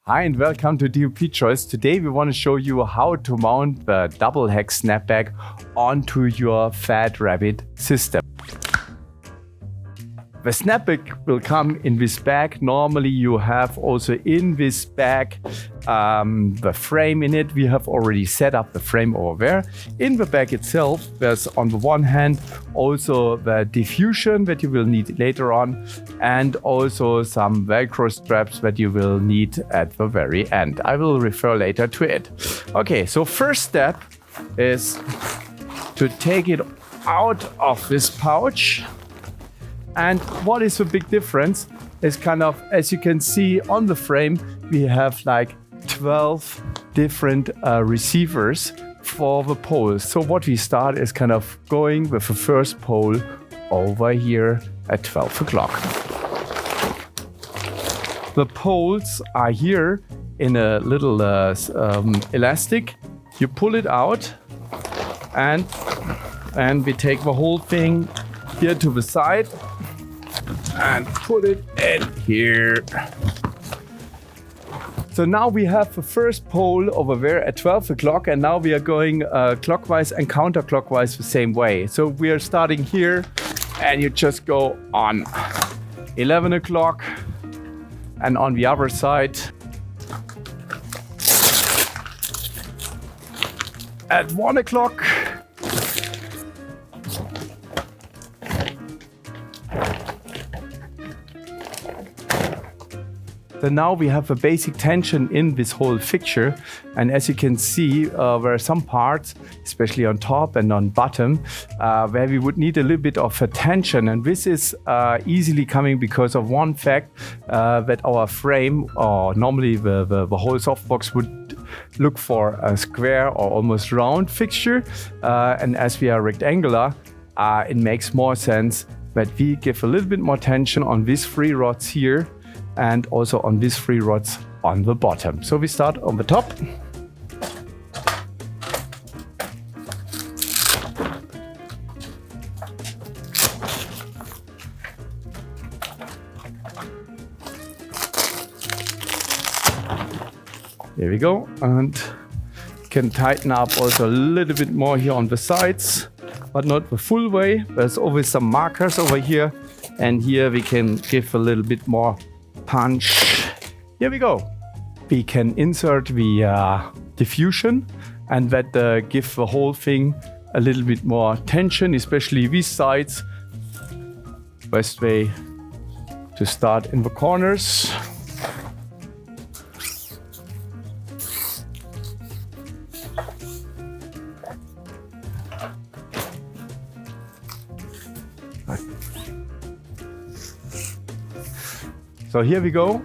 Hi and welcome to DoPchoice. Today we want to show you how to mount the DoubleHEX SNAPBAG onto your FAT-RABBIT system. The SNAPBAG will come in this bag. Normally you have also in this bag the frame in it. We have already set up the frame over there. In the bag itself, there's on the one hand also the diffusion that you will need later on, and also some Velcro straps that you will need at the very end. I will refer later to it. Okay, so first step is to take it out of this pouch. And what is the big difference is kind of, as you can see on the frame, we have like 12 different receivers for the poles. So what we start is kind of going with the first pole over here at 12 o'clock. The poles are here in a little elastic. You pull it out and we take the whole thing here to the side and put it in here. So now we have the first pole over there at 12 o'clock, and now we are going clockwise and counterclockwise the same way. So we are starting here and you just go on 11 o'clock and on the other side at 1 o'clock. So now we have a basic tension in this whole fixture, and as you can see, there are some parts, especially on top and on bottom, where we would need a little bit of a tension, and this is easily coming because of one fact, that our frame, or normally the whole softbox would look for a square or almost round fixture, and as we are rectangular, it makes more sense that we give a little bit more tension on these three rods here, and also on these three rods on the bottom. So we start on the top. There we go, and can tighten up also a little bit more here on the sides, but not the full way. There's always some markers over here, and here we can give a little bit more punch. Here we go. We can insert the diffusion, and that give the whole thing a little bit more tension, especially these sides. Best way to start in the corners. So here we go.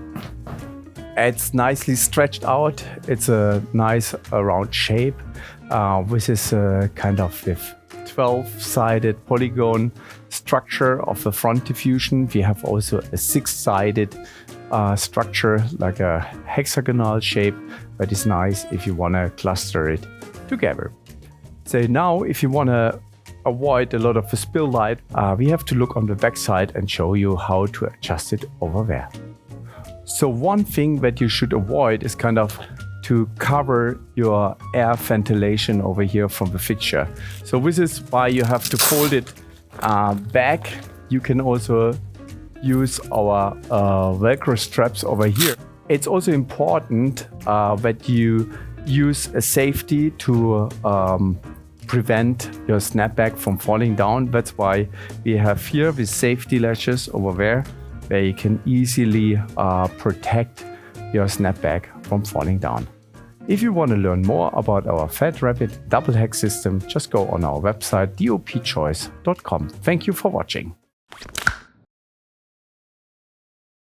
It's nicely stretched out. It's a nice round shape. This is kind of with 12-sided polygon structure of the front diffusion. We have also a 6-sided structure, like a hexagonal shape, that is nice if you want to cluster it together. So now if you want to avoid a lot of the spill light, we have to look on the back side and show you how to adjust it over there. So one thing that you should avoid is kind of to cover your air ventilation over here from the fixture. So this is why you have to fold it back. You can also use our Velcro straps over here. It's also important that you use a safety to prevent your snapback from falling down. That's why we have here these safety latches over there, where you can easily protect your snapback from falling down. If you want to learn more about our FAT-RABBIT DoubleHEX system, just go on our website DoPchoice.com. Thank you for watching.